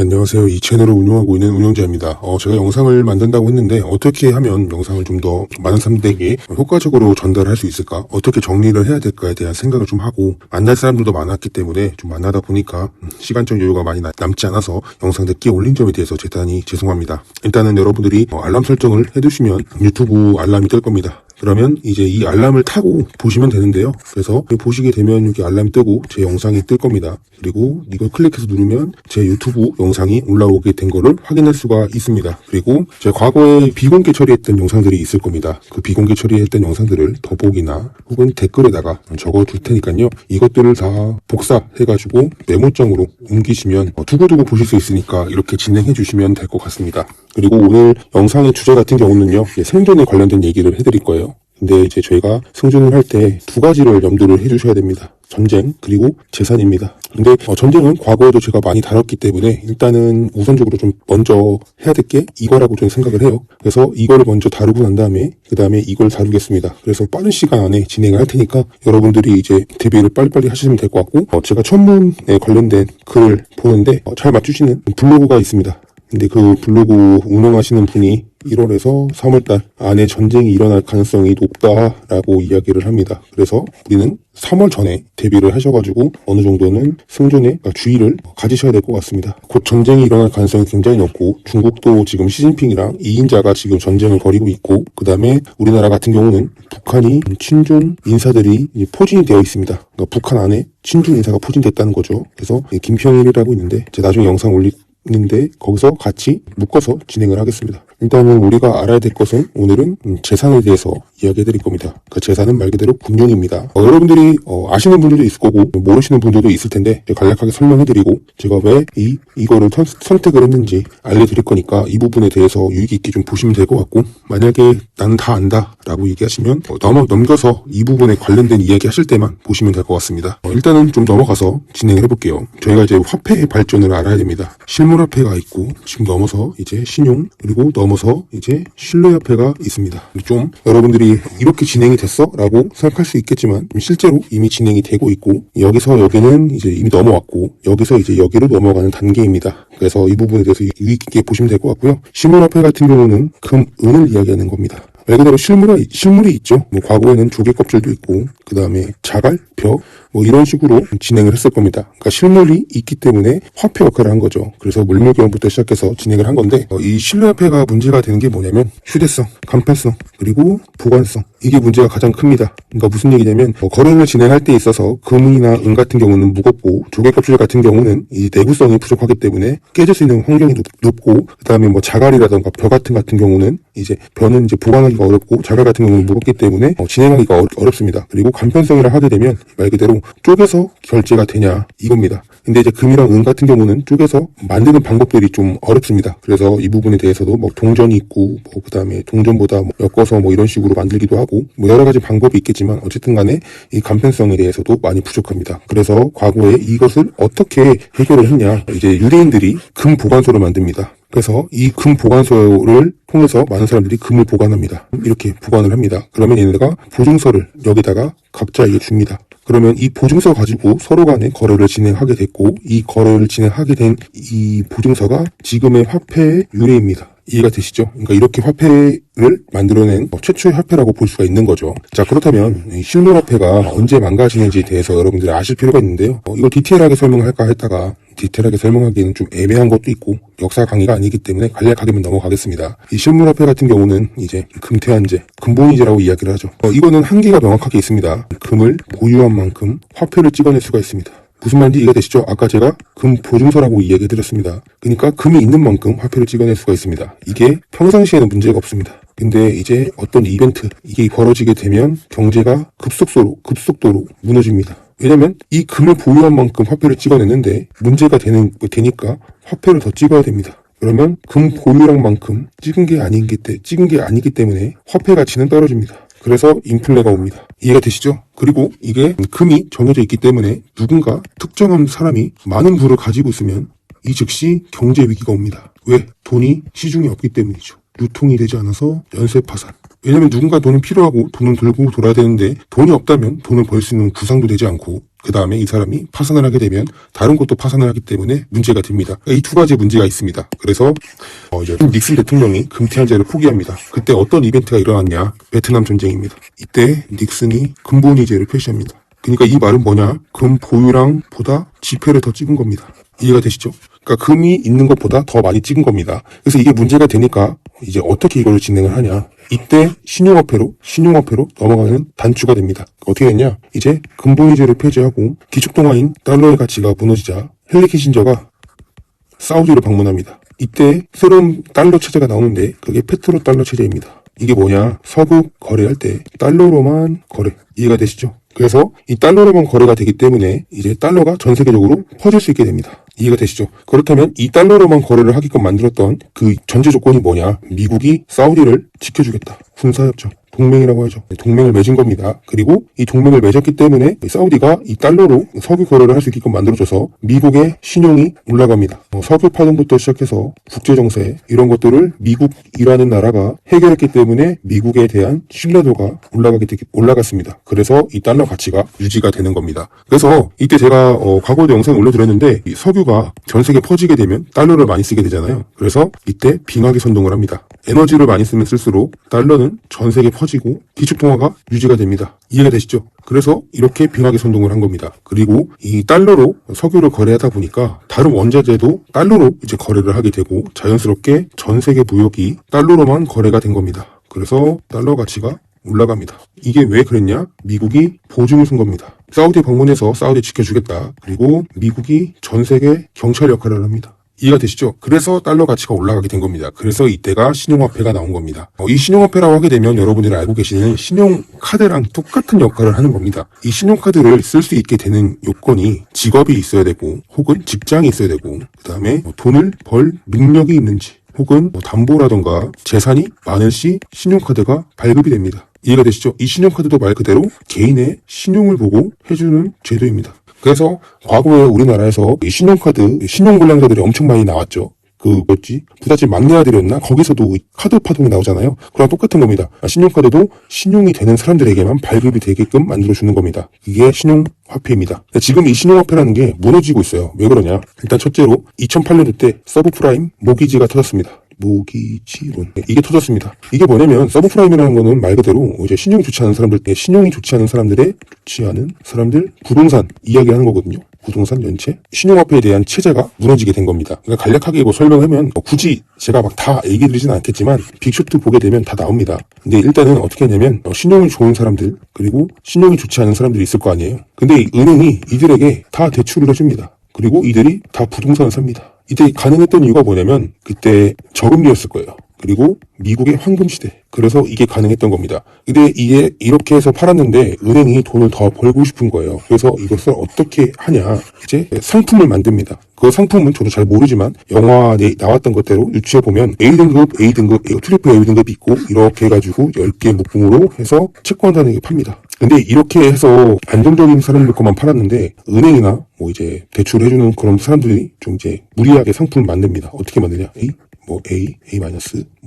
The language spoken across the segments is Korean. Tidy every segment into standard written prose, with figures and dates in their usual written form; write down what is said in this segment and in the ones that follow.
안녕하세요. 이 채널을 운영하고 있는 운영자입니다. 제가 영상을 만든다고 했는데 어떻게 하면 영상을 좀 더 많은 사람들에게 효과적으로 전달할 수 있을까? 어떻게 정리를 해야 될까에 대한 생각을 좀 하고 만날 사람들도 많았기 때문에 좀 만나다 보니까 시간적 여유가 많이 남지 않아서 영상 늦게 올린 점에 대해서 대단히 죄송합니다. 일단은 여러분들이 알람 설정을 해두시면 유튜브 알람이 뜰 겁니다. 그러면 이제 이 알람을 타고 보시면 되는데요. 그래서 보시게 되면 여기 알람 뜨고 제 영상이 뜰 겁니다. 그리고 이걸 클릭해서 누르면 제 유튜브 영상이 올라오게 된 거를 확인할 수가 있습니다. 그리고 제가 과거에 비공개 처리했던 영상들이 있을 겁니다. 그 비공개 처리했던 영상들을 더보기나 혹은 댓글에다가 적어둘 테니까요. 이것들을 다 복사해가지고 메모장으로 옮기시면 두고두고 보실 수 있으니까 이렇게 진행해 주시면 될 것 같습니다. 그리고 오늘 영상의 주제 같은 경우는요. 생존에 관련된 얘기를 해드릴 거예요. 근데 이제 저희가 생존을 할 때 두 가지를 염두를 해주셔야 됩니다. 전쟁 그리고 재산입니다. 근데 전쟁은 과거에도 제가 많이 다뤘기 때문에 일단은 우선적으로 좀 먼저 해야 될 게 이거라고 저는 생각을 해요. 그래서 이거를 먼저 다루고 난 다음에 그 다음에 이걸 다루겠습니다. 그래서 빠른 시간 안에 진행을 할 테니까 여러분들이 이제 대비를 빨리빨리 하시면 될 것 같고 제가 천문에 관련된 글을 보는데 잘 맞추시는 블로그가 있습니다. 근데 그 블로그 운영하시는 분이 1월에서 3월달 안에 전쟁이 일어날 가능성이 높다라고 이야기를 합니다. 그래서 우리는 3월 전에 대비를 하셔가지고 어느 정도는 생존에 주의를 가지셔야 될 것 같습니다. 곧 전쟁이 일어날 가능성이 굉장히 높고 중국도 지금 시진핑이랑 2인자가 지금 전쟁을 벌이고 있고 그 다음에 우리나라 같은 경우는 북한이 친중 인사들이 포진이 되어 있습니다. 그러니까 북한 안에 친중 인사가 포진됐다는 거죠. 그래서 김평일이라고 있는데 제가 나중에 영상 있는데 거기서 같이 묶어서 진행을 하겠습니다. 일단은 우리가 알아야 될 것은 오늘은 재산에 대해서 이야기해 드릴 겁니다. 그 재산은 말 그대로 군용입니다. 여러분들이 아시는 분들도 있을 거고 모르시는 분들도 있을 텐데 간략하게 설명해 드리고 제가 왜 이거를 선택을 했는지 알려드릴 거니까 이 부분에 대해서 유익 있게 좀 보시면 될 것 같고 만약에 나는 다 안다 라고 얘기하시면 넘겨서 이 부분에 관련된 이야기 하실 때만 보시면 될 것 같습니다. 일단은 좀 넘어가서 진행을 해볼게요. 저희가 이제 화폐의 발전을 알아야 됩니다. 실물화폐가 있고 지금 넘어서 이제 신용 그리고 넘어서 이제 신뢰화폐가 있습니다. 좀 여러분들이 이렇게 진행이 됐어? 라고 생각할 수 있겠지만 실제로 이미 진행이 되고 있고 여기서 여기는 이제 이미 넘어왔고 여기서 이제 여기로 넘어가는 단계입니다. 그래서 이 부분에 대해서 유익 있게 보시면 될 것 같고요. 실물화폐 같은 경우는 금, 은을 이야기하는 겁니다. 말 그대로 실물이 있죠. 과거에는 조개 껍질도 있고 그 다음에 자갈, 벼 이런 식으로 진행을 했을 겁니다. 그러니까 실물이 있기 때문에 화폐 역할을 한 거죠. 그래서 물물교환부터 시작해서 진행을 한 건데 이 실내화폐가 문제가 되는 게 뭐냐면 휴대성, 간편성, 그리고 보관성 이게 문제가 가장 큽니다. 그러니까 무슨 얘기냐면 거래를 진행할 때 있어서 금이나 은 같은 경우는 무겁고 조개 껍질 같은 경우는 이 내구성이 부족하기 때문에 깨질 수 있는 환경이 높고 그 다음에 자갈이라던가 벼 같은 경우는 이제 벼는 이제 보관하기가 어렵고 자갈 같은 경우는 무겁기 때문에 진행하기가 어렵습니다. 그리고 간편성이라 하게 되면 말 그대로 쪼개서 결제가 되냐 이겁니다. 근데 이제 금이랑 은 같은 경우는 쪼개서 만드는 방법들이 좀 어렵습니다. 그래서 이 부분에 대해서도 동전이 있고 그 다음에 동전보다 엮어서 이런 식으로 만들기도 하고 여러 가지 방법이 있겠지만 어쨌든 간에 이 간편성에 대해서도 많이 부족합니다. 그래서 과거에 이것을 어떻게 해결을 했냐 이제 유대인들이 금 보관소를 만듭니다. 그래서 이 금 보관소를 통해서 많은 사람들이 금을 보관합니다. 이렇게 보관을 합니다. 그러면 얘네가 보증서를 여기다가 각자에게 줍니다. 그러면 이 보증서 가지고 서로 간에 거래를 진행하게 됐고 이 거래를 진행하게 된 이 보증서가 지금의 화폐의 유래입니다. 이해가 되시죠? 그러니까 이렇게 화폐를 만들어낸 최초의 화폐라고 볼 수가 있는 거죠. 자, 그렇다면 실물화폐가 언제 망가지는지에 대해서 여러분들이 아실 필요가 있는데요. 이걸 디테일하게 설명할까 했다가 디테일하게 설명하기에는 좀 애매한 것도 있고 역사 강의가 아니기 때문에 간략하게만 넘어가겠습니다. 이 실물화폐 같은 경우는 이제 금태환제, 금본위제라고 이야기를 하죠. 이거는 한계가 명확하게 있습니다. 금을 보유한 만큼 화폐를 찍어낼 수가 있습니다. 무슨 말인지 이해가 되시죠? 아까 제가 금 보증서라고 이야기해드렸습니다. 그러니까 금이 있는 만큼 화폐를 찍어낼 수가 있습니다. 이게 평상시에는 문제가 없습니다. 근데 이제 어떤 이벤트, 이게 벌어지게 되면 경제가 급속도로 무너집니다. 왜냐면 이 금을 보유한 만큼 화폐를 찍어냈는데 문제가 되니까 화폐를 더 찍어야 됩니다. 그러면 금 보유량 만큼 찍은 게 아니기 때문에 화폐 가치는 떨어집니다. 그래서 인플레가 옵니다. 이해가 되시죠? 그리고 이게 금이 정해져 있기 때문에 누군가 특정한 사람이 많은 부를 가지고 있으면 이 즉시 경제 위기가 옵니다. 왜? 돈이 시중에 없기 때문이죠. 유통이 되지 않아서 연쇄 파산. 왜냐면 누군가 돈이 필요하고 돈을 들고 돌아야 되는데 돈이 없다면 돈을 벌 수 있는 구상도 되지 않고 그 다음에 이 사람이 파산을 하게 되면 다른 곳도 파산을 하기 때문에 문제가 됩니다. 이 두 가지 문제가 있습니다. 그래서 이제 닉슨 대통령이 금태한제를 포기합니다. 그때 어떤 이벤트가 일어났냐? 베트남 전쟁입니다. 이때 닉슨이 금본위제를 표시합니다. 그러니까 이 말은 뭐냐? 금 보유량보다 지폐를 더 찍은 겁니다. 이해가 되시죠? 그러니까 금이 있는 것보다 더 많이 찍은 겁니다. 그래서 이게 문제가 되니까 이제 어떻게 이걸 진행을 하냐? 이때 신용화폐로 넘어가는 단추가 됩니다. 어떻게 됐냐? 이제 금본위제를 폐지하고 기축통화인 달러의 가치가 무너지자 헨리 키신저가 사우디를 방문합니다. 이때 새로운 달러 체제가 나오는데 그게 페트로 달러 체제입니다. 이게 뭐냐? 서구 거래할 때 달러로만 거래. 이해가 되시죠? 그래서 이 달러로만 거래가 되기 때문에 이제 달러가 전 세계적으로 퍼질 수 있게 됩니다. 이해가 되시죠? 그렇다면 이 달러로만 거래를 하게끔 만들었던 그 전제 조건이 뭐냐? 미국이 사우디를 지켜주겠다. 군사협정. 동맹이라고 하죠. 동맹을 맺은 겁니다. 그리고 이 동맹을 맺었기 때문에 사우디가 이 달러로 석유 거래를 할 수 있게끔 만들어줘서 미국의 신용이 올라갑니다. 석유 파동부터 시작해서 국제정세 이런 것들을 미국이라는 나라가 해결했기 때문에 미국에 대한 신뢰도가 올라갔습니다. 그래서 이 달러 가치가 유지가 되는 겁니다. 그래서 이때 제가 과거에도 영상을 올려드렸는데 이 석유가 전 세계에 퍼지게 되면 달러를 많이 쓰게 되잖아요. 그래서 이때 빙하기 선동을 합니다. 에너지를 많이 쓰면 쓸수록 달러는 전 세계에 퍼지고 기축통화가 유지가 됩니다. 이해가 되시죠? 그래서 이렇게 빙하기 선동을 한 겁니다. 그리고 이 달러로 석유를 거래하다 보니까 다른 원자재도 달러로 이제 거래를 하게 되고 자연스럽게 전 세계 무역이 달러로만 거래가 된 겁니다. 그래서 달러 가치가 올라갑니다. 이게 왜 그랬냐? 미국이 보증을 쓴 겁니다. 사우디 방문해서 사우디 지켜주겠다. 그리고 미국이 전 세계 경찰 역할을 합니다. 이해가 되시죠? 그래서 달러 가치가 올라가게 된 겁니다. 그래서 이때가 신용화폐가 나온 겁니다. 이 신용화폐라고 하게 되면 여러분들이 알고 계시는 신용카드랑 똑같은 역할을 하는 겁니다. 이 신용카드를 쓸 수 있게 되는 요건이 직업이 있어야 되고 혹은 직장이 있어야 되고 그 다음에 돈을 벌 능력이 있는지 혹은 담보라던가 재산이 많은 시 신용카드가 발급이 됩니다. 이해가 되시죠? 이 신용카드도 말 그대로 개인의 신용을 보고 해주는 제도입니다. 그래서 과거에 우리나라에서 이 신용카드, 신용불량자들이 엄청 많이 나왔죠. 부잣집 막내 아들이었나? 거기서도 카드 파동이 나오잖아요. 그랑 똑같은 겁니다. 신용카드도 신용이 되는 사람들에게만 발급이 되게끔 만들어주는 겁니다. 이게 신용화폐입니다. 지금 이 신용화폐라는 게 무너지고 있어요. 왜 그러냐? 일단 첫째로 2008년도 때 서브프라임 모기지가 터졌습니다. 모기지론. 이게 터졌습니다. 이게 뭐냐면 서브프라임이라는 거는 말 그대로 이제 신용이 좋지 않은 사람들의 부동산 이야기하는 거거든요. 부동산 연체, 신용화폐에 대한 체제가 무너지게 된 겁니다. 그러니까 간략하게 설명하면 굳이 제가 막 다 얘기 드리진 않겠지만 빅쇼트 보게 되면 다 나옵니다. 근데 일단은 어떻게 했냐면 신용이 좋은 사람들 그리고 신용이 좋지 않은 사람들이 있을 거 아니에요. 근데 은행이 이들에게 다 대출을 해줍니다. 그리고 이들이 다 부동산을 삽니다. 이때 가능했던 이유가 뭐냐면 그때 저금리였을 거예요. 그리고 미국의 황금시대. 그래서 이게 가능했던 겁니다. 근데 이게 이렇게 해서 팔았는데 은행이 돈을 더 벌고 싶은 거예요. 그래서 이것을 어떻게 하냐. 이제 상품을 만듭니다. 그 상품은 저도 잘 모르지만 영화에 나왔던 것대로 유추해보면 A등급, 트리플 A등급이 있고 이렇게 해가지고 10개 묶음으로 해서 채권단에게 팝니다. 근데 이렇게 해서 안정적인 사람들 것만 팔았는데 은행이나 이제 대출해주는 그런 사람들이 좀 이제 무리하게 상품을 만듭니다. 어떻게 만드냐? A,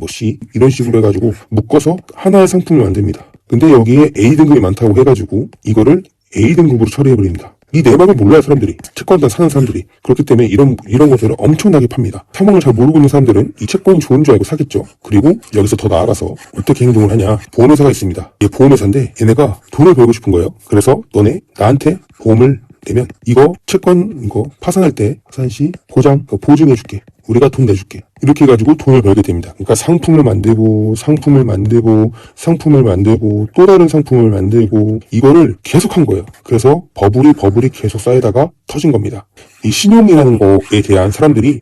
C 이런 식으로 해가지고 묶어서 하나의 상품을 만듭니다. 근데 여기에 A등급이 많다고 해가지고 이거를 A등급으로 처리해버립니다. 이 내막을 몰라요, 사람들이. 채권단 사는 사람들이. 그렇기 때문에 이런 것들을 엄청나게 팝니다. 상황을 잘 모르고 있는 사람들은 이 채권이 좋은 줄 알고 사겠죠. 그리고 여기서 더 나아가서 어떻게 행동을 하냐. 보험회사가 있습니다. 얘 보험회사인데 얘네가 돈을 벌고 싶은 거예요. 그래서 너네 나한테 보험을 내면 채권 파산할 때 파산시 보증해줄게. 우리가 돈 내줄게. 이렇게 해가지고 돈을 벌게 됩니다. 그러니까 상품을 만들고 또 다른 상품을 만들고 이거를 계속 한 거예요. 그래서 버블이 계속 쌓이다가 터진 겁니다. 이 신용이라는 거에 대한 사람들이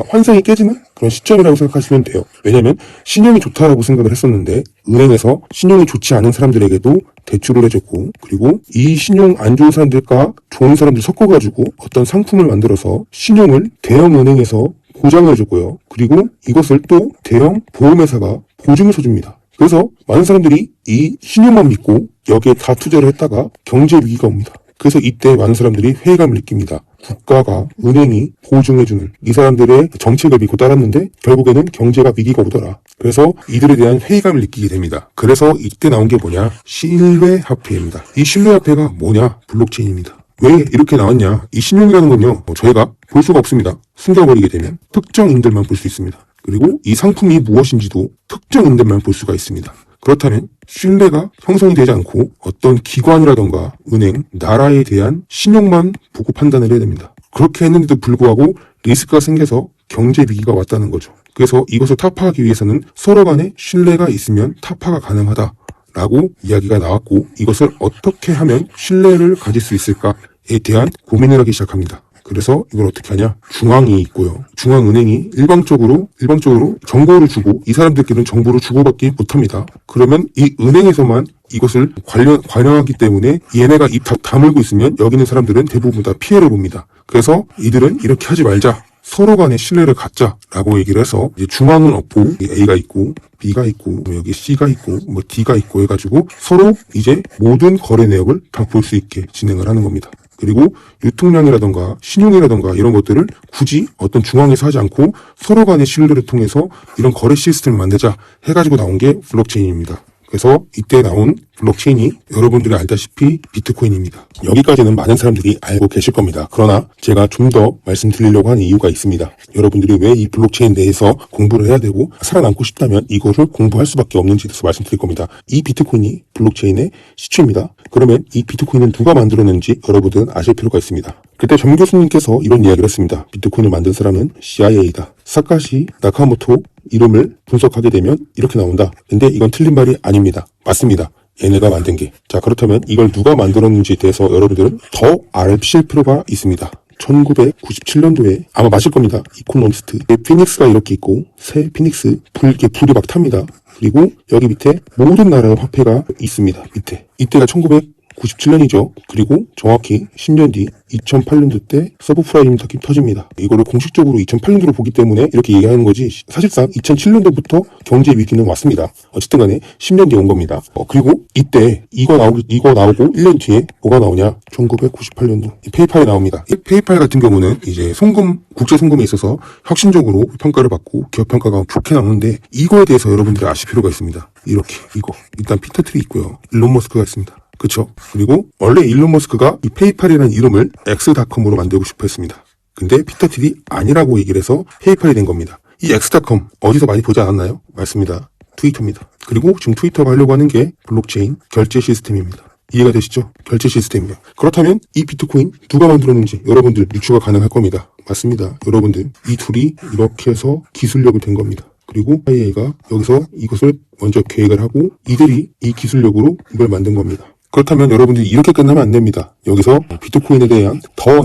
환상이 깨지는 그런 시점이라고 생각하시면 돼요. 왜냐면 신용이 좋다라고 생각을 했었는데 은행에서 신용이 좋지 않은 사람들에게도 대출을 해줬고 그리고 이 신용 안 좋은 사람들과 좋은 사람들 섞어가지고 어떤 상품을 만들어서 신용을 대형 은행에서 보장을 해줬고요. 그리고 이것을 또 대형 보험회사가 보증을 서줍니다. 그래서 많은 사람들이 이 신용만 믿고 여기에 다 투자를 했다가 경제 위기가 옵니다. 그래서 이때 많은 사람들이 회의감을 느낍니다. 국가가 은행이 보증해주는 이 사람들의 정책을 믿고 따랐는데 결국에는 경제가 위기가 오더라. 그래서 이들에 대한 회의감을 느끼게 됩니다. 그래서 이때 나온 게 뭐냐? 신뢰화폐입니다. 이 신뢰화폐가 뭐냐? 블록체인입니다. 왜 이렇게 나왔냐? 이 신용이라는 건요, 저희가 볼 수가 없습니다. 숨겨버리게 되면 특정인들만 볼 수 있습니다. 그리고 이 상품이 무엇인지도 특정인들만 볼 수가 있습니다. 그렇다면 신뢰가 형성이 되지 않고 어떤 기관이라던가 은행, 나라에 대한 신용만 보고 판단을 해야 됩니다. 그렇게 했는데도 불구하고 리스크가 생겨서 경제 위기가 왔다는 거죠. 그래서 이것을 타파하기 위해서는 서로 간에 신뢰가 있으면 타파가 가능하다라고 이야기가 나왔고, 이것을 어떻게 하면 신뢰를 가질 수 있을까에 대한 고민을 하기 시작합니다. 그래서 이걸 어떻게 하냐? 중앙이 있고요. 중앙은행이 일방적으로 정보를 주고 이 사람들끼리는 정보를 주고받기 못합니다. 그러면 이 은행에서만 이것을 관여하기 때문에 얘네가 입 다물고 있으면 여기 있는 사람들은 대부분 다 피해를 봅니다. 그래서 이들은 이렇게 하지 말자. 서로 간에 신뢰를 갖자라고 얘기를 해서 이제 중앙은 없고 A가 있고 B가 있고 여기 C가 있고 D가 있고 해가지고 서로 이제 모든 거래 내역을 다 볼 수 있게 진행을 하는 겁니다. 그리고 유통량이라던가 신용이라던가 이런 것들을 굳이 어떤 중앙에서 하지 않고 서로 간의 신뢰를 통해서 이런 거래 시스템을 만들자 해가지고 나온 게 블록체인입니다. 그래서 이때 나온 블록체인이 여러분들이 알다시피 비트코인입니다. 여기까지는 많은 사람들이 알고 계실 겁니다. 그러나 제가 좀 더 말씀드리려고 하는 이유가 있습니다. 여러분들이 왜 이 블록체인 내에서 공부를 해야 되고 살아남고 싶다면 이거를 공부할 수밖에 없는지에 대해서 말씀드릴 겁니다. 이 비트코인이 블록체인의 시초입니다. 그러면 이 비트코인은 누가 만들었는지 여러분들은 아실 필요가 있습니다. 그때 정 교수님께서 이런 이야기를 했습니다. 비트코인을 만든 사람은 CIA다. 사카시 나카모토 이름을 분석하게 되면 이렇게 나온다. 근데 이건 틀린 말이 아닙니다. 맞습니다. 얘네가 만든 게. 자, 그렇다면 이걸 누가 만들었는지에 대해서 여러분들은 더 아실 필요가 있습니다. 1997년도에 아마 맞을 겁니다. 이코노미스트. 피닉스가 이렇게 있고 새 피닉스 불이 막 탑니다. 그리고 여기 밑에 모든 나라의 화폐가 있습니다. 밑에. 이때가 1997년이죠. 그리고 정확히 10년 뒤 2008년도 때 서브프라임 사건이 터집니다. 이거를 공식적으로 2008년도로 보기 때문에 이렇게 얘기하는 거지, 사실상 2007년도부터 경제 위기는 왔습니다. 어쨌든 간에 10년 뒤에 온 겁니다. 그리고 이때 이거 나오고 1년 뒤에 뭐가 나오냐? 1998년도 페이팔이 나옵니다. 이 페이팔 같은 경우는 이제 국제 송금에 있어서 혁신적으로 평가를 받고 기업 평가가 좋게 나오는데, 이거에 대해서 여러분들이 아실 필요가 있습니다. 이거 일단 피터 트리 있고요. 일론 머스크가 있습니다. 그쵸? 그리고 원래 일론 머스크가 이 페이팔이라는 이름을 엑스닷컴으로 만들고 싶어 했습니다. 근데 피터 틸이 아니라고 얘기를 해서 페이팔이 된 겁니다. 이 엑스닷컴 어디서 많이 보지 않았나요? 맞습니다. 트위터입니다. 그리고 지금 트위터가 하려고 하는 게 블록체인 결제 시스템입니다. 이해가 되시죠? 결제 시스템이요. 그렇다면 이 비트코인 누가 만들었는지 여러분들 유추가 가능할 겁니다. 맞습니다. 여러분들 이 툴이 이렇게 해서 기술력이 된 겁니다. 그리고 CIA가 여기서 이것을 먼저 계획을 하고 이들이 이 기술력으로 이걸 만든 겁니다. 그렇다면 여러분들이 이렇게 끝나면 안 됩니다. 여기서 비트코인에 대한 더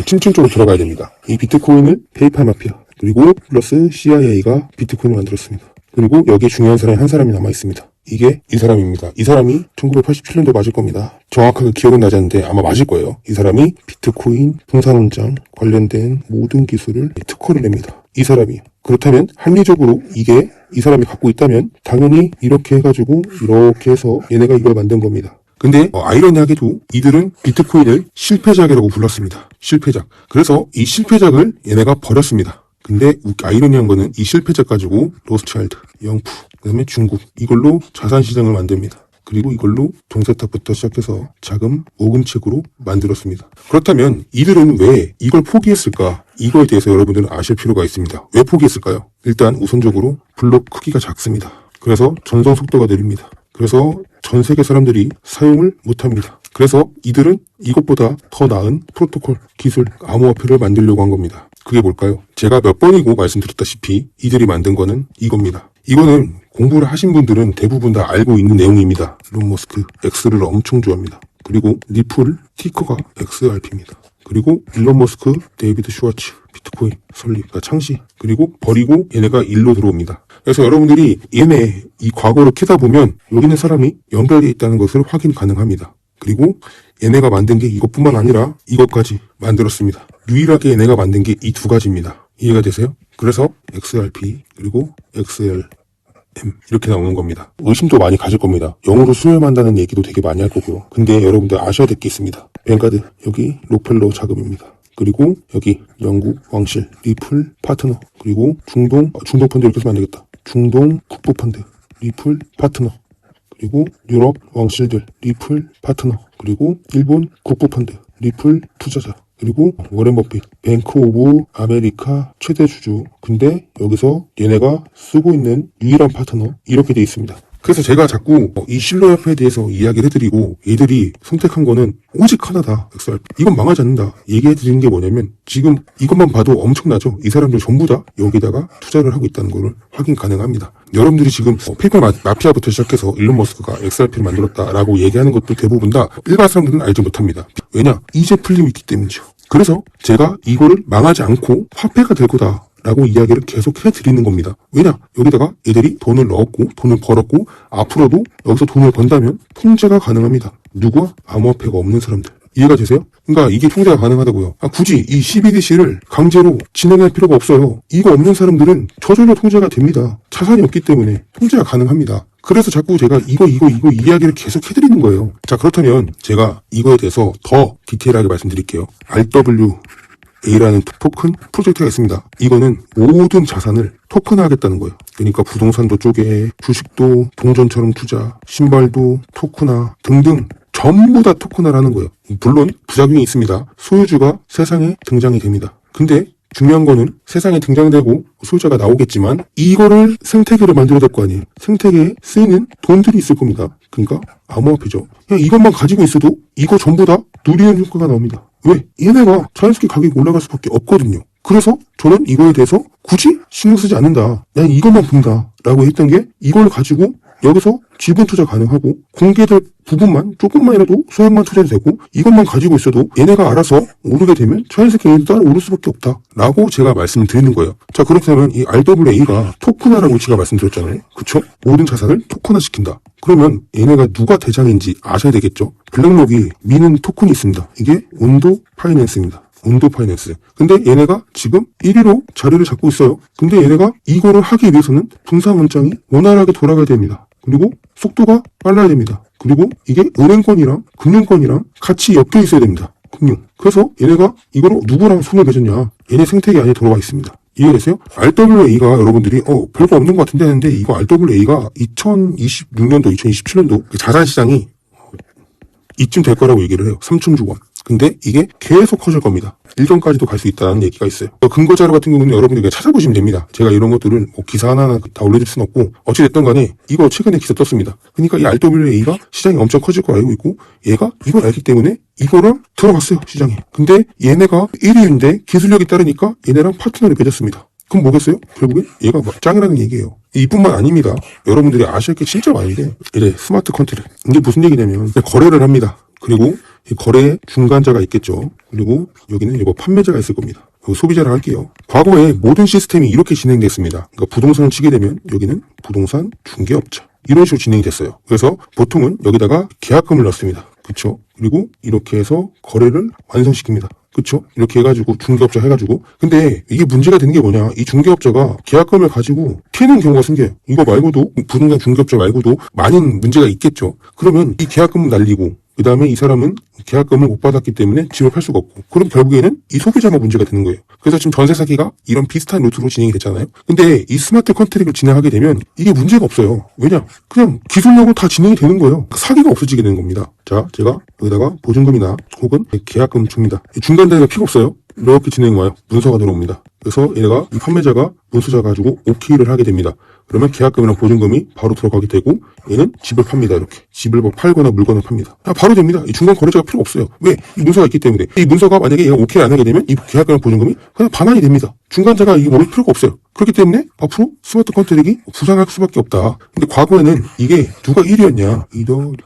침층적으로 들어가야 됩니다. 이 비트코인을 페이팔 마피아 그리고 플러스 CIA가 비트코인을 만들었습니다. 그리고 여기에 중요한 사람이 한 사람이 남아 있습니다. 이게 이 사람입니다. 이 사람이 1987년도 맞을 겁니다. 정확하게 기억은 나지 않는데 아마 맞을 거예요. 이 사람이 비트코인 통상원장 관련된 모든 기술을 특허를 냅니다. 이 사람이. 그렇다면 합리적으로 이게 이 사람이 갖고 있다면 당연히 이렇게 해가지고 이렇게 해서 얘네가 이걸 만든 겁니다. 근데 아이러니하게도 이들은 비트코인을 실패작이라고 불렀습니다. 실패작. 그래서 이 실패작을 얘네가 버렸습니다. 근데 아이러니한 거는 이 실패작 가지고 로스차일드, 영프, 그다음에 중국 이걸로 자산시장을 만듭니다. 그리고 이걸로 동세탁부터 시작해서 자금 모금책으로 만들었습니다. 그렇다면 이들은 왜 이걸 포기했을까? 이거에 대해서 여러분들은 아실 필요가 있습니다. 왜 포기했을까요? 일단 우선적으로 블록 크기가 작습니다. 그래서 전송 속도가 느립니다. 그래서 전 세계 사람들이 사용을 못합니다. 그래서 이들은 이것보다 더 나은 프로토콜, 기술, 암호화폐를 만들려고 한 겁니다. 그게 뭘까요? 제가 몇 번이고 말씀드렸다시피 이들이 만든 거는 이겁니다. 이거는 공부를 하신 분들은 대부분 다 알고 있는 내용입니다. 일론 머스크, X를 엄청 좋아합니다. 그리고 리플, 티커가 XRP입니다. 그리고 일론 머스크, 데이비드 슈와츠, 비트코인 설립, 창시, 그리고 버리고 얘네가 일로 들어옵니다. 그래서 여러분들이 얘네 이 과거를 캐다 보면 여기 있는 사람이 연결되어 있다는 것을 확인 가능합니다. 그리고 얘네가 만든 게 이것뿐만 아니라 이것까지 만들었습니다. 유일하게 얘네가 만든 게 이 두 가지입니다. 이해가 되세요? 그래서 XRP 그리고 XLM 이렇게 나오는 겁니다. 의심도 많이 가질 겁니다. 영어로 수렴한다는 얘기도 되게 많이 할 거고요. 근데 여러분들 아셔야 될 게 있습니다. 뱅가드 여기 록펠러 자금입니다. 그리고 여기 영국 왕실 리플 파트너 그리고 중동 펀드 이렇게 쓰면 안 되겠다. 중동 국부펀드 리플 파트너 그리고 유럽 왕실들 리플 파트너 그리고 일본 국부펀드 리플 투자자, 그리고 워렌 버핏, 뱅크 오브 아메리카 최대 주주. 근데 여기서 얘네가 쓰고 있는 유일한 파트너 이렇게 돼 있습니다. 그래서 제가 자꾸 이 실로협회에 대해서 이야기를 해드리고 얘들이 선택한 거는 오직 하나다. XRP. 이건 망하지 않는다. 얘기해드리는 게 뭐냐면 지금 이것만 봐도 엄청나죠. 이 사람들 전부 다 여기다가 투자를 하고 있다는 거를 확인 가능합니다. 여러분들이 지금 페이퍼 마피아부터 시작해서 일론 머스크가 XRP를 만들었다라고 얘기하는 것도 대부분 다 일반 사람들은 알지 못합니다. 왜냐? 이제 풀리고 있기 때문이죠. 그래서 제가 이거를 망하지 않고 화폐가 될 거다 라고 이야기를 계속 해드리는 겁니다. 왜냐? 여기다가 얘들이 돈을 넣었고 돈을 벌었고 앞으로도 여기서 돈을 번다면 통제가 가능합니다. 누구와? 암호화폐가 없는 사람들. 이해가 되세요? 그러니까 이게 통제가 가능하다고요. 굳이 이 CBDC를 강제로 진행할 필요가 없어요. 이거 없는 사람들은 저절로 통제가 됩니다. 자산이 없기 때문에 통제가 가능합니다. 그래서 자꾸 제가 이거 이야기를 계속 해드리는 거예요. 자, 그렇다면 제가 이거에 대해서 더 디테일하게 말씀드릴게요. RWA라는 토큰 프로젝트가 있습니다. 이거는 모든 자산을 토큰화하겠다는 거예요. 그러니까 부동산도 쪼개, 주식도 동전처럼 투자, 신발도 토큰화 등등 전부 다 토큰화라는 거예요. 물론 부작용이 있습니다. 소유주가 세상에 등장이 됩니다. 근데 중요한 거는 세상에 등장되고 소유자가 나오겠지만 이거를 생태계로 만들어야 될 거 아니에요. 생태계에 쓰이는 돈들이 있을 겁니다. 그러니까 암호화폐죠. 그냥 이것만 가지고 있어도 이거 전부 다 누리는 효과가 나옵니다. 왜? 얘네가 자연스럽게 가격이 올라갈 수밖에 없거든요. 그래서 저는 이거에 대해서 굳이 신경 쓰지 않는다. 난 이것만 본다. 라고 했던 게 이걸 가지고 여기서 지분 투자 가능하고 공개될 부분만 조금만이라도 소액만 투자도 되고 이것만 가지고 있어도 얘네가 알아서 오르게 되면 자연스럽게 얘네도 따라 오를 수밖에 없다 라고 제가 말씀을 드리는 거예요. 자, 그렇다면 이 RWA가 토큰화라고 제가 말씀드렸잖아요. 그쵸? 모든 자산을 토큰화 시킨다. 그러면 얘네가 누가 대장인지 아셔야 되겠죠. 블랙록이 미는 토큰이 있습니다. 이게 온도 파이낸스입니다. 온도 파이낸스. 근데 얘네가 지금 1위로 자리를 잡고 있어요. 근데 얘네가 이거를 하기 위해서는 분산 원장이 원활하게 돌아가야 됩니다. 그리고 속도가 빨라야 됩니다. 그리고 이게 은행권이랑 금융권이랑 같이 엮여 있어야 됩니다. 금융. 그래서 얘네가 이거를 누구랑 손을 맺었냐. 얘네 생태계 안에 들어가 있습니다. 이해되세요? RWA가 여러분들이 별거 없는 것 같은데 하는데 이거 RWA가 2026년도, 2027년도 자산 시장이 이쯤 될 거라고 얘기를 해요. 3천조 원. 근데 이게 계속 커질 겁니다. 일전까지도 갈 수 있다는 얘기가 있어요. 근거 자료 같은 경우는 여러분들이 그냥 찾아보시면 됩니다. 제가 이런 것들을 기사 하나하나 다 올려줄 수는 없고 어찌됐든 간에 이거 최근에 기사 떴습니다. 그러니까 이 RWA가 시장이 엄청 커질 거 알고 있고 얘가 이걸 알기 때문에 이거를 들어갔어요. 시장에. 근데 얘네가 1위인데 기술력이 따르니까 얘네랑 파트너를 맺었습니다. 그럼 뭐겠어요? 결국엔 얘가 짱이라는 얘기예요. 이뿐만 아닙니다. 여러분들이 아실 게 진짜 많은데 이제 스마트 컨트랙. 이게 무슨 얘기냐면 거래를 합니다. 그리고 이 거래에 중간자가 있겠죠. 그리고 여기는 이거 판매자가 있을 겁니다. 소비자를 할게요. 과거에 모든 시스템이 이렇게 진행됐습니다. 그러니까 부동산을 치게 되면 여기는 부동산 중개업자. 이런 식으로 진행이 됐어요. 그래서 보통은 여기다가 계약금을 넣습니다. 그쵸? 그리고 이렇게 해서 거래를 완성시킵니다. 그쵸? 이렇게 해가지고 중개업자 해가지고. 근데 이게 문제가 되는 게 뭐냐? 이 중개업자가 계약금을 가지고 튀는 경우가 생겨요. 이거 말고도 부동산 중개업자 말고도 많은 문제가 있겠죠. 그러면 이 계약금을 날리고 그 다음에 이 사람은 계약금을 못 받았기 때문에 집을 팔 수가 없고 그럼 결국에는 이 소비자가 문제가 되는 거예요. 그래서 지금 전세 사기가 이런 비슷한 루트로 진행이 됐잖아요. 근데 이 스마트 컨트랙을 진행하게 되면 이게 문제가 없어요. 왜냐? 그냥 기술력으로 다 진행이 되는 거예요. 사기가 없어지게 되는 겁니다. 자, 제가 여기다가 보증금이나 혹은 계약금을 줍니다. 중간 단위가 필요 없어요. 이렇게 진행이 와요. 문서가 들어옵니다. 그래서 얘가 이 판매자가 문서 가지고 오케이를 하게 됩니다. 그러면 계약금이랑 보증금이 바로 들어가게 되고 얘는 집을 팝니다. 이렇게 집을 팔거나 물건을 팝니다. 바로 됩니다. 이 중간 거래자가 필요 없어요. 왜? 이 문서가 있기 때문에. 이 문서가 만약에 얘가 오케이 안 하게 되면 이 계약금이랑 보증금이 그냥 반환이 됩니다. 중간자가 이게 모를 필요가 없어요. 그렇기 때문에 앞으로 스마트 컨트랙이 부상할 수밖에 없다. 근데 과거에는 이게 누가 1위였냐?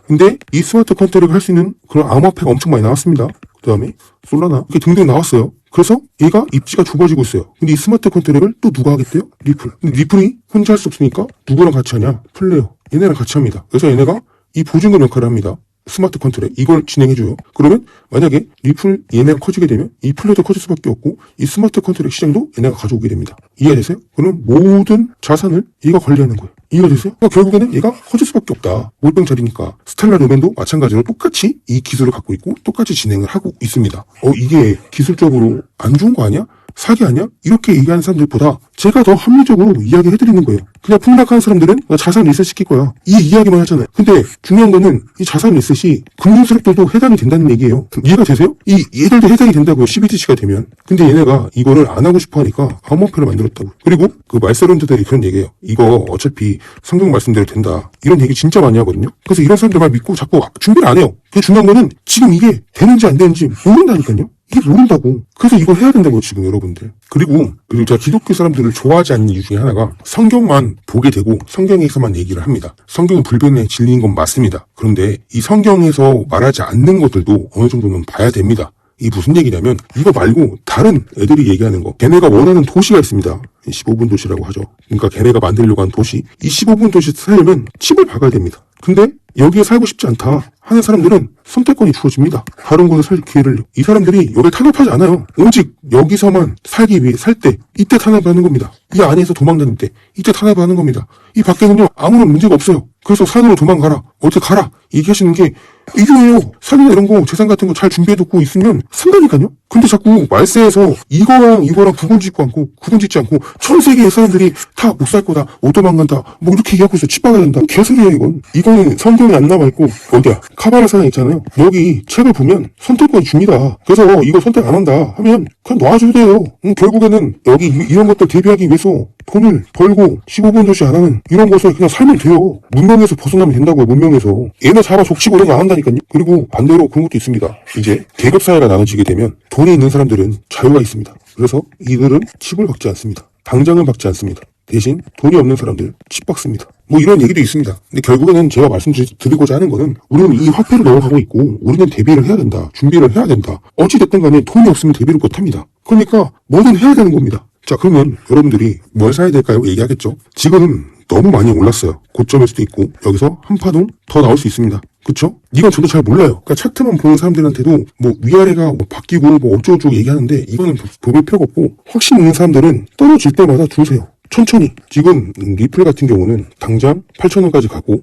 근데 이 스마트 컨트랙을 할 수 있는 그런 암호화폐가 엄청 많이 나왔습니다. 그 다음에 솔라나 이게 등등 나왔어요. 그래서 얘가 입지가 좁아지고 있어요. 근데 이 스마트 컨트랙을 또 누가 하겠대요? 리플. 근데 리플이 혼자 할 수 없으니까 누구랑 같이 하냐? 플레이어. 얘네랑 같이 합니다. 그래서 얘네가 이 보증금 역할을 합니다. 스마트 컨트랙 이걸 진행해줘요. 그러면 만약에 리플 얘네가 커지게 되면 이 플레이도 커질 수밖에 없고 이 스마트 컨트랙 시장도 얘네가 가져오게 됩니다. 이해되세요? 그럼 모든 자산을 얘가 관리하는 거예요. 이해가 되세요? 그러니까 결국에는 얘가 커질 수밖에 없다. 몰병자리니까. 스텔라 루멘도 마찬가지로 똑같이 이 기술을 갖고 있고 똑같이 진행을 하고 있습니다. 이게 기술적으로 안 좋은 거 아니야? 사기 아니야? 이렇게 얘기하는 사람들보다 제가 더 합리적으로 이야기해드리는 거예요. 그냥 폭락하는 사람들은 자산 리셋 시킬 거야. 이 이야기만 하잖아요. 근데 중요한 거는 이 자산 리셋이 금융세력들도 해당이 된다는 얘기예요. 이해가 되세요? 얘들도 해당이 된다고요. CBDC가 되면. 근데 얘네가 이거를 안 하고 싶어 하니까 암호화폐를 만들었다고. 그리고 그 말세론자들이 그런 얘기예요. 이거 어차피 성경 말씀대로 된다. 이런 얘기 진짜 많이 하거든요. 그래서 이런 사람들만 믿고 자꾸 준비를 안 해요. 그 중요한 거는 지금 이게 되는지 안 되는지 모른다니까요. 이게 모른다고. 그래서 이거 해야 된다고 지금 여러분들. 그리고 제가 기독교 사람들을 좋아하지 않는 이유 중에 하나가 성경만 보게 되고 성경에서만 얘기를 합니다. 성경은 불변의 진리인 건 맞습니다. 그런데 이 성경에서 말하지 않는 것들도 어느 정도는 봐야 됩니다. 이게 무슨 얘기냐면 이거 말고 다른 애들이 얘기하는 거. 걔네가 원하는 도시가 있습니다. 15분 도시라고 하죠. 그러니까 걔네가 만들려고 하는 도시. 이 15분 도시 살려면 칩을 박아야 됩니다. 근데 여기에 살고 싶지 않다 하는 사람들은 선택권이 주어집니다. 다른 곳에 살 기회를. 이 사람들이 여기를 탄압하지 않아요. 오직 여기서만 살기 위해 살 때 이때 탄압하는 겁니다. 이 안에서 도망다닐 때 이때 탄압하는 겁니다. 이 밖에는요 아무런 문제가 없어요. 그래서 산으로 도망가라. 어디 가라. 얘기하시는 게 이거예요. 살이나 이런 거 재산 같은 거 잘 준비해두고 있으면 산다니까요. 근데 자꾸 말세에서 이거랑 구분 짓지 않고 전 세계의 사람들이 다 못 살 거다. 못 도망간다. 뭐 이렇게 얘기하고 있어. 집 박아야 된다. 개소리야 이건. 이거는 성경에 안 남아있고 어디야. 카바라 사상 있잖아요. 여기 책을 보면 선택권이 줍니다. 그래서 이거 선택 안 한다 하면 그냥 놔줘야 돼요. 결국에는 여기 이런 것들 대비하기 위해서 돈을 벌고 15분 도시 안 하는 이런 곳을 그냥 살면 돼요. 문명에서 벗어나면 된다고요. 문명에서. 얘네 잡아 족치고 이런 거 안 한다니까요. 그리고 반대로 그런 것도 있습니다. 이제 계급사회가 나눠지게 되면 돈이 있는 사람들은 자유가 있습니다. 그래서 이들은 칩을 박지 않습니다. 당장은 박지 않습니다. 대신 돈이 없는 사람들 칩 박습니다. 뭐 이런 얘기도 있습니다. 근데 결국에는 제가 말씀드리고자 하는 거는 우리는 이 화폐를 넣어가고 있고 우리는 대비를 해야 된다. 준비를 해야 된다. 어찌됐든 간에 돈이 없으면 대비를 못합니다. 그러니까 뭐든 해야 되는 겁니다. 자, 그러면 여러분들이 뭘 사야 될까요? 얘기하겠죠. 지금 너무 많이 올랐어요. 고점일 수도 있고 여기서 한 파동 더 나올 수 있습니다. 그쵸? 이건 저도 잘 몰라요. 그러니까 차트만 보는 사람들한테도 뭐 위아래가 뭐 바뀌고 뭐 어쩌고저쩌고 얘기하는데 이거는 볼 필요가 없고 확신 있는 사람들은 떨어질 때마다 주세요. 천천히. 지금 리플 같은 경우는 당장 8,000원까지 가고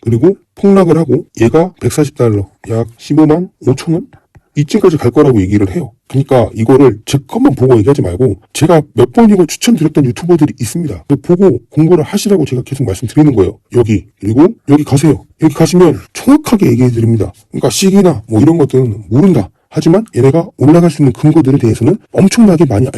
그리고 폭락을 하고 얘가 $140 약 15만 5천원? 이쯤까지 갈 거라고 얘기를 해요. 그러니까 이거를 제 것만 보고 얘기하지 말고 제가 몇 번이고 추천드렸던 유튜버들이 있습니다. 보고 공부를 하시라고 제가 계속 말씀드리는 거예요. 여기 그리고 여기 가세요. 여기 가시면 정확하게 얘기해 드립니다. 그러니까 시기나 뭐 이런 것들은 모른다. 하지만 얘네가 올라갈 수 있는 근거들에 대해서는 엄청나게 많이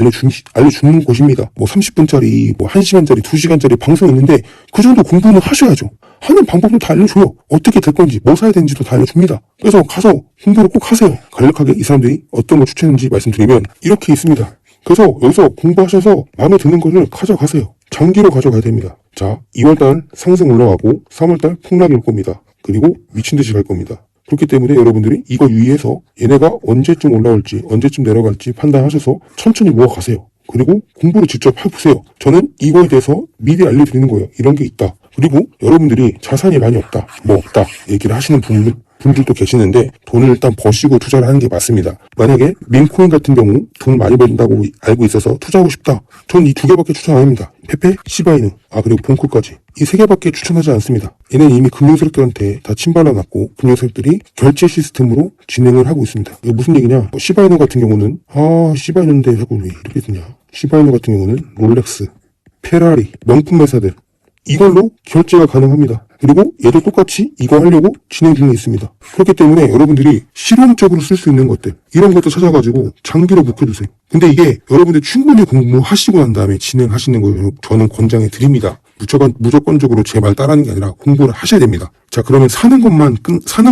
알려주는 곳입니다. 뭐 30분짜리, 뭐 1시간짜리, 2시간짜리 방송이 있는데 그 정도 공부는 하셔야죠. 하는 방법도 다 알려줘요. 어떻게 될 건지, 뭐 사야 되는지도 다 알려줍니다. 그래서 가서 공부를 꼭 하세요. 간략하게 이 사람들이 어떤 걸 추천했는지 말씀드리면 이렇게 있습니다. 그래서 여기서 공부하셔서 마음에 드는 거를 가져가세요. 장기로 가져가야 됩니다. 자, 2월달 상승 올라가고 3월달 폭락일 겁니다. 그리고 미친 듯이 갈 겁니다. 그렇기 때문에 여러분들이 이거 유의해서 얘네가 언제쯤 올라올지 언제쯤 내려갈지 판단하셔서 천천히 모아가세요. 그리고 공부를 직접 해보세요. 저는 이거에 대해서 미리 알려드리는 거예요. 이런 게 있다. 그리고 여러분들이 자산이 많이 없다, 뭐 없다 얘기를 하시는 분들도 계시는데 돈을 일단 버시고 투자를 하는 게 맞습니다. 만약에 민코인 같은 경우 돈 많이 벌린다고 알고 있어서 투자하고 싶다. 전 이 두 개밖에 추천 안 합니다. 페페, 시바이누, 그리고 본코까지. 이 세 개밖에 추천하지 않습니다. 얘는 이미 금융세력들한테 다 침발라놨고 금융세력들이 결제 시스템으로 진행을 하고 있습니다. 이게 무슨 얘기냐? 시바이누 같은 경우는 시바이누인데 자꾸 왜 이렇게 쓰냐? 시바이누 같은 경우는 롤렉스, 페라리, 명품 회사들 이걸로 결제가 가능합니다. 그리고 얘도 똑같이 이거 하려고 진행 중에 있습니다. 그렇기 때문에 여러분들이 실용적으로 쓸 수 있는 것들 이런 것도 찾아가지고 장기로 묵혀두세요. 근데 이게 여러분들 충분히 공부하시고 난 다음에 진행하시는 걸 저는 권장해 드립니다. 무조건적으로 제 말 따르는 게 아니라 공부를 하셔야 됩니다. 자, 그러면 사는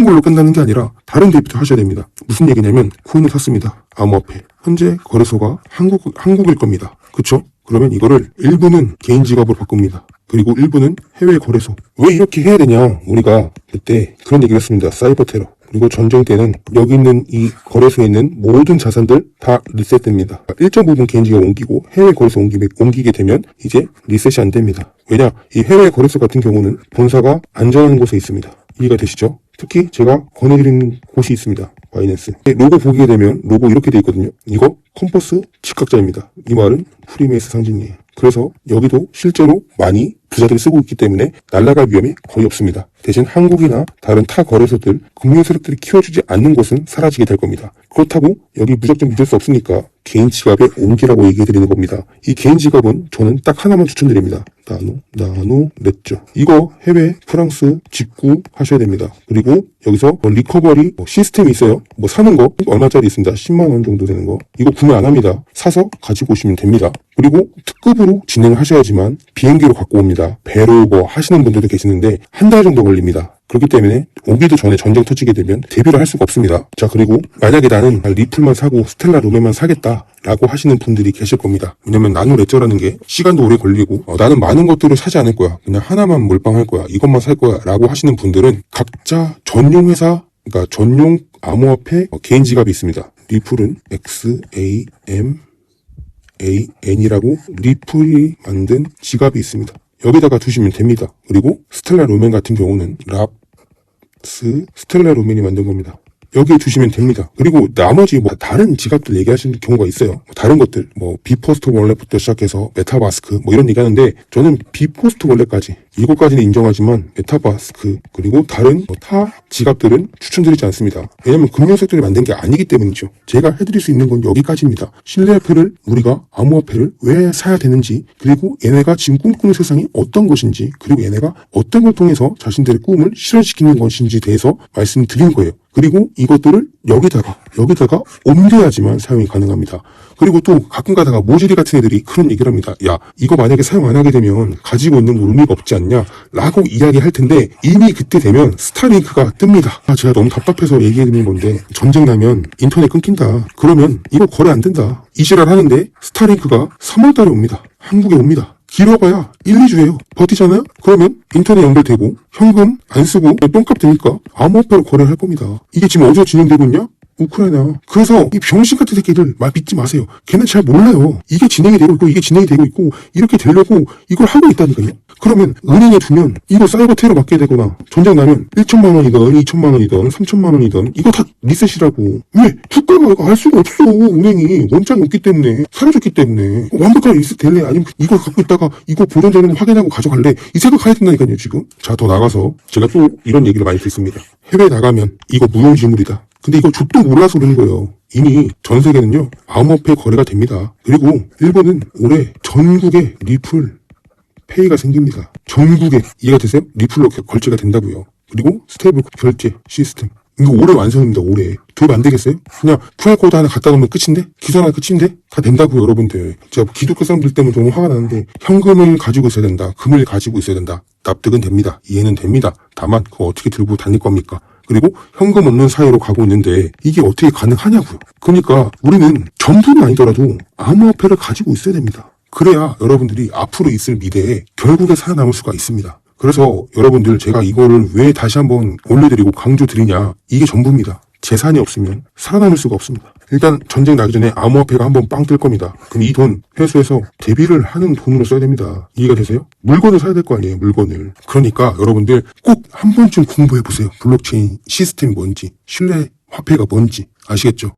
걸로 끝나는 게 아니라 다른 데이부터 하셔야 됩니다. 무슨 얘기냐면 코인을 샀습니다. 암호화폐. 현재 거래소가 한국일 겁니다. 그쵸? 그러면 이거를 일부는 개인 지갑으로 바꿉니다. 그리고 일부는 해외 거래소. 왜 이렇게 해야 되냐? 우리가 그때 그런 얘기를 했습니다. 사이버 테러. 그리고 전쟁 때는 여기 있는 이 거래소에 있는 모든 자산들 다 리셋됩니다. 일정 부분 개인 지갑 옮기고 해외 거래소 옮기게 되면 이제 리셋이 안 됩니다. 왜냐? 이 해외 거래소 같은 경우는 본사가 안전한 곳에 있습니다. 이해가 되시죠? 특히 제가 권해드리는 곳이 있습니다. 바이낸스. 로고 보게 되면 로고 이렇게 돼 있거든요. 이거 컴퍼스 직각자입니다. 이 말은 프리메이스 상징이에요. 그래서 여기도 실제로 많이 부자들이 쓰고 있기 때문에 날아갈 위험이 거의 없습니다. 대신 한국이나 다른 타 거래소들, 금융세력들이 키워주지 않는 곳은 사라지게 될 겁니다. 그렇다고 여기 무작정 믿을 수 없으니까 개인 지갑의 온기라고 얘기해 드리는 겁니다. 이 개인 지갑은 저는 딱 하나만 추천드립니다. 나노 냈죠. 이거 해외 프랑스 직구 하셔야 됩니다. 그리고 여기서 리커버리 시스템이 있어요. 사는 거 얼마짜리 있습니다. 10만원 정도 되는 거. 이거 구매 안 합니다. 사서 가지고 오시면 됩니다. 그리고 특급으로 진행을 하셔야지만 비행기로 갖고 옵니다. 배로 하시는 분들도 계시는데 한 달 정도 걸립니다. 그렇기 때문에 오기도 전에 전쟁 터지게 되면 대비를 할 수가 없습니다. 자, 그리고 만약에 나는 리플만 사고 스텔라 로맨만 사겠다라고 하시는 분들이 계실 겁니다. 왜냐면 나노 레저라는 게 시간도 오래 걸리고 나는 많은 것들을 사지 않을 거야. 그냥 하나만 몰빵할 거야. 이것만 살 거야. 라고 하시는 분들은 각자 전용 회사, 그러니까 전용 암호화폐 개인 지갑이 있습니다. 리플은 XAMAN이라고 리플이 만든 지갑이 있습니다. 여기다가 두시면 됩니다. 그리고 스텔라 로맨 같은 경우는 스텔라 로맨이 만든 겁니다. 여기에 두시면 됩니다. 그리고 나머지 다른 지갑들 얘기하시는 경우가 있어요. 다른 것들 비포스트 월렛부터 시작해서 메타마스크 이런 얘기하는데 저는 비포스트 월렛까지 이것까지는 인정하지만 메타마스크 그리고 다른 타 지갑들은 추천드리지 않습니다. 왜냐면 금융색들이 만든 게 아니기 때문이죠. 제가 해드릴 수 있는 건 여기까지입니다. 신뢰화폐를 우리가 암호화폐를 왜 사야 되는지, 그리고 얘네가 지금 꿈꾸는 세상이 어떤 것인지, 그리고 얘네가 어떤 걸 통해서 자신들의 꿈을 실현시키는 것인지에 대해서 말씀드린 거예요. 그리고 이것들을 여기다가 옮겨야지만 사용이 가능합니다. 그리고 또 가끔 가다가 모질이 같은 애들이 그런 얘기를 합니다. 야, 이거 만약에 사용 안 하게 되면 가지고 있는 거 의미가 없지 않냐? 라고 이야기할 텐데 이미 그때 되면 스타링크가 뜹니다. 제가 너무 답답해서 얘기해드리는 건데 전쟁 나면 인터넷 끊긴다. 그러면 이거 거래 안 된다. 이 지랄 하는데 스타링크가 3월달에 옵니다. 한국에 옵니다. 길어봐야 1, 2주예요. 버티잖아요? 그러면 인터넷 연결되고 현금 안 쓰고 똥값 되니까 암호화폐로 거래를 할 겁니다. 이게 지금 어디서 진행되고 있냐? 우크라이나. 그래서 이 병신 같은 새끼들 말 믿지 마세요. 걔는 잘 몰라요. 이게 진행이 되고 있고 이게 진행이 되고 있고 이렇게 되려고 이걸 하고 있다니까요. 그러면 은행에 두면 이거 사이버 테러 맞게 되거나 전쟁 나면 1천만 원이든 2천만 원이든 3천만 원이든 이거 다 리셋이라고. 왜? 주가가 알 수가 없어. 은행이 원장이 없기 때문에 사라졌기 때문에 완벽하게 리셋 될래? 아니면 이거 갖고 있다가 이거 보존되는 거 확인하고 가져갈래? 이 생각해야 된다니까요 지금. 자, 더 나가서 제가 또 이런 얘기를 많이 듣습니다. 해외 나가면 이거 무용지물이다. 근데 이거 족도 몰라서 그러는 거예요. 이미 전 세계는요 암호화폐 거래가 됩니다. 그리고 일본은 올해 전국에 리플 페이가 생깁니다. 전국에. 이해가 되세요? 리플로 결제가 된다고요. 그리고 스테이블 결제 시스템. 이거 올해 완성입니다. 올해. 도입 안 되겠어요? 그냥 QR코드 하나 갖다 놓으면 끝인데? 기술 하나 끝인데? 다 된다고요, 여러분들. 제가 기독교 사람들 때문에 너무 화가 나는데 현금을 가지고 있어야 된다. 금을 가지고 있어야 된다. 납득은 됩니다. 이해는 됩니다. 다만 그거 어떻게 들고 다닐 겁니까? 그리고 현금 없는 사회로 가고 있는데 이게 어떻게 가능하냐고요. 그러니까 우리는 전부는 아니더라도 암호화폐를 가지고 있어야 됩니다. 그래야 여러분들이 앞으로 있을 미래에 결국에 살아남을 수가 있습니다. 그래서 여러분들 제가 이거를 왜 다시 한번 올려드리고 강조드리냐, 이게 전부입니다. 재산이 없으면 살아남을 수가 없습니다. 일단 전쟁 나기 전에 암호화폐가 한번 빵 뜰 겁니다. 그럼 이 돈 회수해서 대비를 하는 돈으로 써야 됩니다. 이해가 되세요? 물건을 사야 될 거 아니에요, 물건을. 그러니까 여러분들 꼭 한 번쯤 공부해보세요. 블록체인 시스템이 뭔지, 신뢰 화폐가 뭔지 아시겠죠?